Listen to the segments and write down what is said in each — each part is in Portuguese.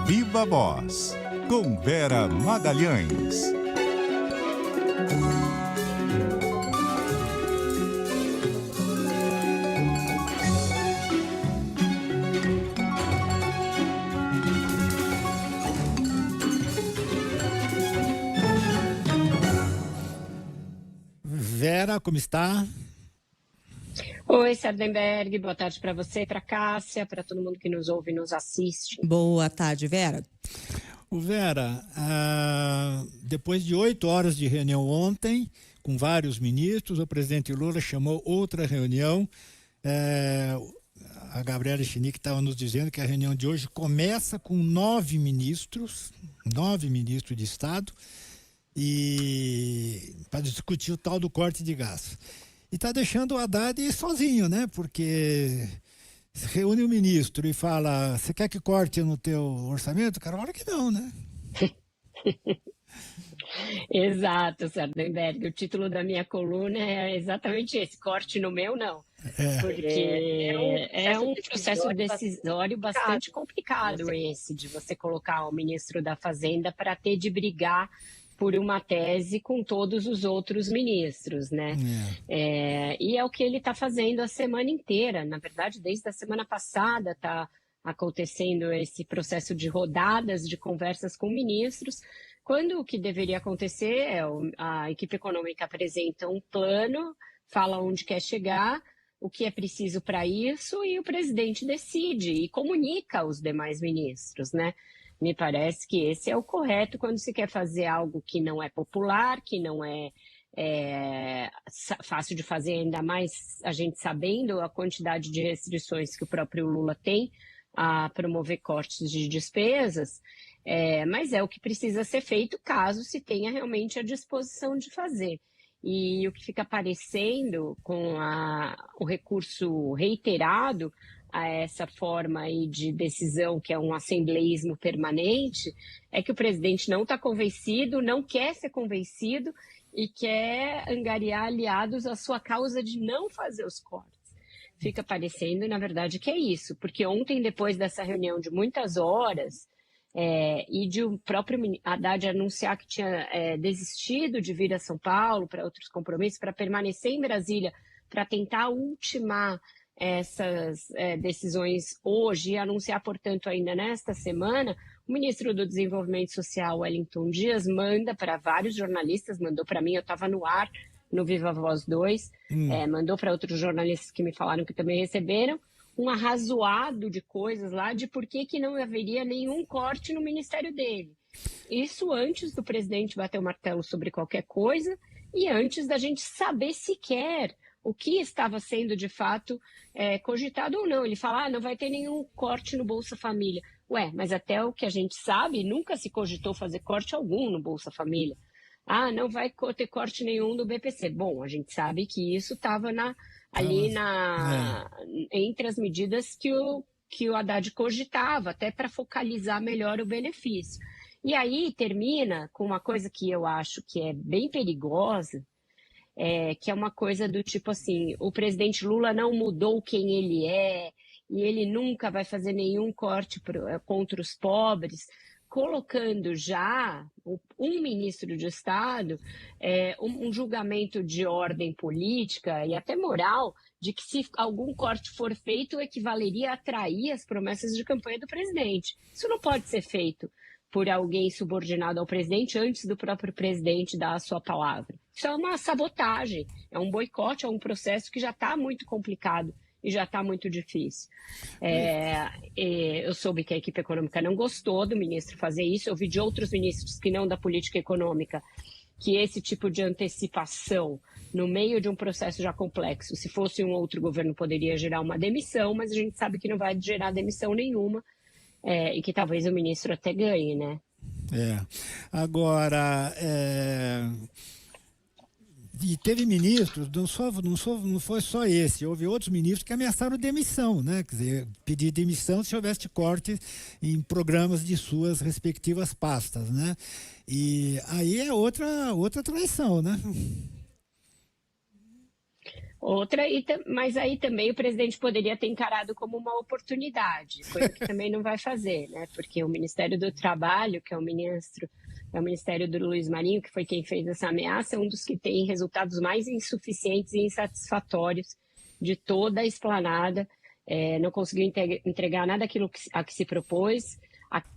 Viva Voz, com Vera Magalhães. Vera, como está? Oi, Sardenberg, boa tarde para você, para Cássia, para todo mundo que nos ouve e nos assiste. Boa tarde, Vera. Vera, depois de 8 horas de reunião ontem, com vários ministros, o presidente Lula chamou outra reunião. A Gabriela Chinique estava nos dizendo que a reunião de hoje começa com 9 ministros de Estado, e para discutir o tal do corte de gastos. E está deixando o Haddad sozinho, né? Porque se reúne o ministro e fala, você quer que corte no teu orçamento? O cara fala que não, né? Exato, Sardenberg. O título da minha coluna é exatamente esse, corte no meu, não. Porque é um processo decisório bastante complicado esse, de você colocar o ministro da Fazenda para ter de brigar por uma tese com todos os outros ministros, né? E é o que ele está fazendo a semana inteira. Na verdade, desde a semana passada está acontecendo esse processo de rodadas de conversas com ministros, quando o que deveria acontecer é a equipe econômica apresenta um plano, fala onde quer chegar, o que é preciso para isso, e o presidente decide e comunica aos demais ministros, né? Me parece que esse é o correto quando se quer fazer algo que não é popular, que não é fácil de fazer, ainda mais a gente sabendo a quantidade de restrições que o próprio Lula tem a promover cortes de despesas, mas é o que precisa ser feito caso se tenha realmente a disposição de fazer. E o que fica aparecendo com o recurso reiterado a essa forma aí de decisão, que é um assembleísmo permanente, é que o presidente não está convencido, não quer ser convencido e quer angariar aliados à sua causa de não fazer os cortes. Fica parecendo, na verdade, que é isso, porque ontem, depois dessa reunião de muitas horas, e de o próprio Haddad anunciar que tinha desistido de vir a São Paulo para outros compromissos, para permanecer em Brasília, para tentar ultimar essas decisões hoje e anunciar, portanto, ainda nesta semana, o ministro do Desenvolvimento Social, Wellington Dias, manda para vários jornalistas, mandou para mim, eu estava no ar, no Viva Voz 2, mandou para outros jornalistas que me falaram que também receberam, um arrazoado de coisas lá de por que não haveria nenhum corte no ministério dele. Isso antes do presidente bater o martelo sobre qualquer coisa e antes da gente saber sequer o que estava sendo de fato cogitado ou não. Ele fala, não vai ter nenhum corte no Bolsa Família. Ué, mas até o que a gente sabe, nunca se cogitou fazer corte algum no Bolsa Família. Não vai ter corte nenhum do BPC. Bom, a gente sabe que isso estava entre as medidas que o Haddad cogitava, até para focalizar melhor o benefício. E aí termina com uma coisa que eu acho que é bem perigosa, que é uma coisa do tipo assim, o presidente Lula não mudou quem ele é e ele nunca vai fazer nenhum corte contra os pobres, colocando já um ministro de Estado um julgamento de ordem política e até moral de que se algum corte for feito equivaleria a trair as promessas de campanha do presidente. Isso não pode ser feito por alguém subordinado ao presidente antes do próprio presidente dar a sua palavra. Isso é uma sabotagem, é um boicote, é um processo que já está muito complicado e já está muito difícil. Eu soube que a equipe econômica não gostou do ministro fazer isso, eu vi de outros ministros que não da política econômica que esse tipo de antecipação no meio de um processo já complexo, se fosse um outro governo, poderia gerar uma demissão, mas a gente sabe que não vai gerar demissão nenhuma, e que talvez o ministro até ganhe, né? Agora, e teve ministros, não foi só esse, houve outros ministros que ameaçaram demissão, né? Quer dizer, pedir demissão se houvesse corte em programas de suas respectivas pastas, né? E aí é outra traição, né? Mas aí também o presidente poderia ter encarado como uma oportunidade, coisa que também não vai fazer, né? Porque o Ministério do Trabalho, que é o Ministério do Luiz Marinho, que foi quem fez essa ameaça, é um dos que tem resultados mais insuficientes e insatisfatórios de toda a esplanada. Não conseguiu entregar nada daquilo a que se propôs.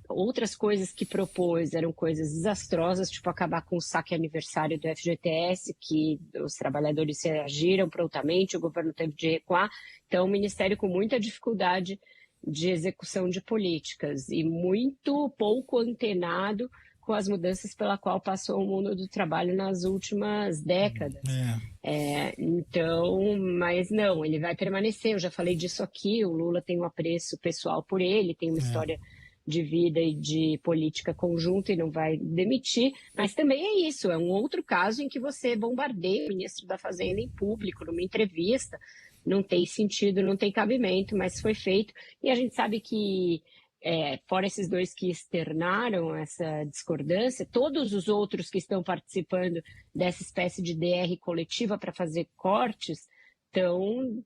Outras coisas que propôs eram coisas desastrosas, tipo acabar com o saque aniversário do FGTS, que os trabalhadores reagiram prontamente, o governo teve de recuar. Então, o Ministério com muita dificuldade de execução de políticas e muito pouco antenado com as mudanças pela qual passou o mundo do trabalho nas últimas décadas. Então, mas não, ele vai permanecer. Eu já falei disso aqui, o Lula tem um apreço pessoal por ele, tem uma história de vida e de política conjunta e não vai demitir, mas também é isso, é um outro caso em que você bombardeia o ministro da Fazenda em público, numa entrevista, não tem sentido, não tem cabimento, mas foi feito, e a gente sabe que, fora esses dois que externaram essa discordância, todos os outros que estão participando dessa espécie de DR coletiva para fazer cortes, estão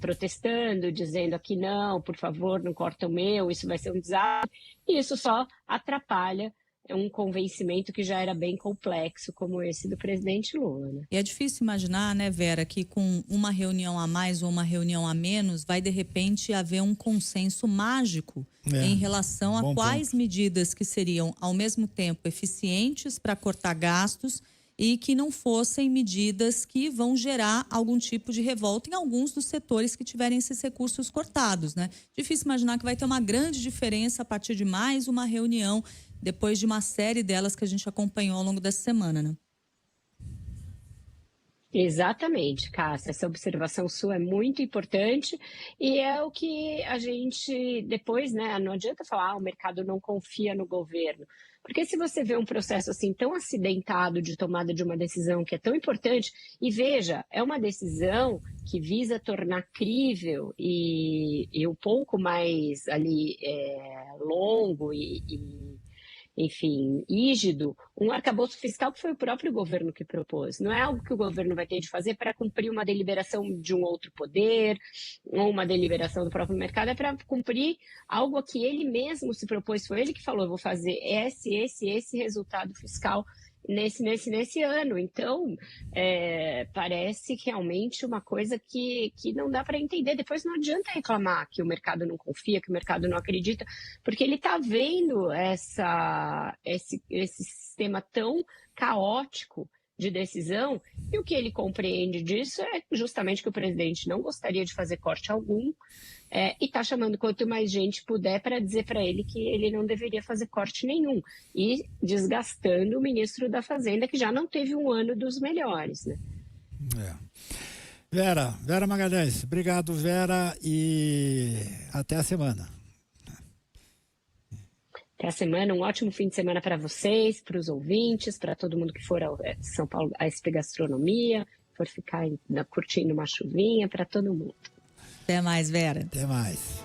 protestando, dizendo aqui não, por favor, não corta o meu, isso vai ser um desastre. E isso só atrapalha um convencimento que já era bem complexo, como esse do presidente Lula. Né? E é difícil imaginar, né, Vera, que com uma reunião a mais ou uma reunião a menos vai, de repente, haver um consenso mágico em relação a quais medidas que seriam, ao mesmo tempo, eficientes para cortar gastos e que não fossem medidas que vão gerar algum tipo de revolta em alguns dos setores que tiverem esses recursos cortados, né? Difícil imaginar que vai ter uma grande diferença a partir de mais uma reunião, depois de uma série delas que a gente acompanhou ao longo dessa semana, né? Exatamente, Cássia. Essa observação sua é muito importante e é o que a gente depois, né? Não adianta falar, o mercado não confia no governo. Porque se você vê um processo assim tão acidentado de tomada de uma decisão que é tão importante, e veja, é uma decisão que visa tornar crível e um pouco mais ali longo enfim, rígido, um arcabouço fiscal que foi o próprio governo que propôs. Não é algo que o governo vai ter de fazer para cumprir uma deliberação de um outro poder, ou uma deliberação do próprio mercado, é para cumprir algo a que ele mesmo se propôs. Foi ele que falou, eu vou fazer esse resultado fiscal nesse ano. Então, parece realmente uma coisa que não dá para entender. Depois não adianta reclamar que o mercado não confia, que o mercado não acredita, porque ele está vendo esse sistema tão caótico de decisão, e o que ele compreende disso é justamente que o presidente não gostaria de fazer corte algum, e está chamando quanto mais gente puder para dizer para ele que ele não deveria fazer corte nenhum, e desgastando o ministro da Fazenda, que já não teve um ano dos melhores, né? Vera Magalhães, obrigado, Vera, e até a semana. Até a semana, um ótimo fim de semana para vocês, para os ouvintes, para todo mundo que for a São Paulo, a SP Gastronomia, for ficar curtindo uma chuvinha, para todo mundo. Até mais, Vera. Até mais.